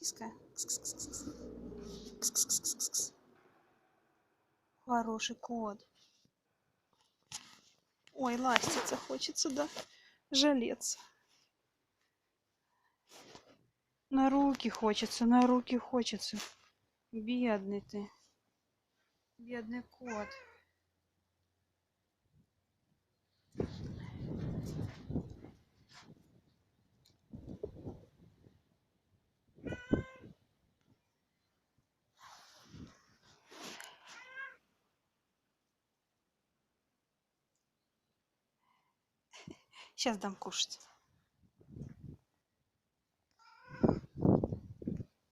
киска. Кс-кс-кс-кс. Кс-кс-кс-кс-кс. Хороший кот. Ой, ластиться хочется, да? Жалеться. На руки хочется, на руки хочется. Бедный ты. Бедный кот. Сейчас дам кушать.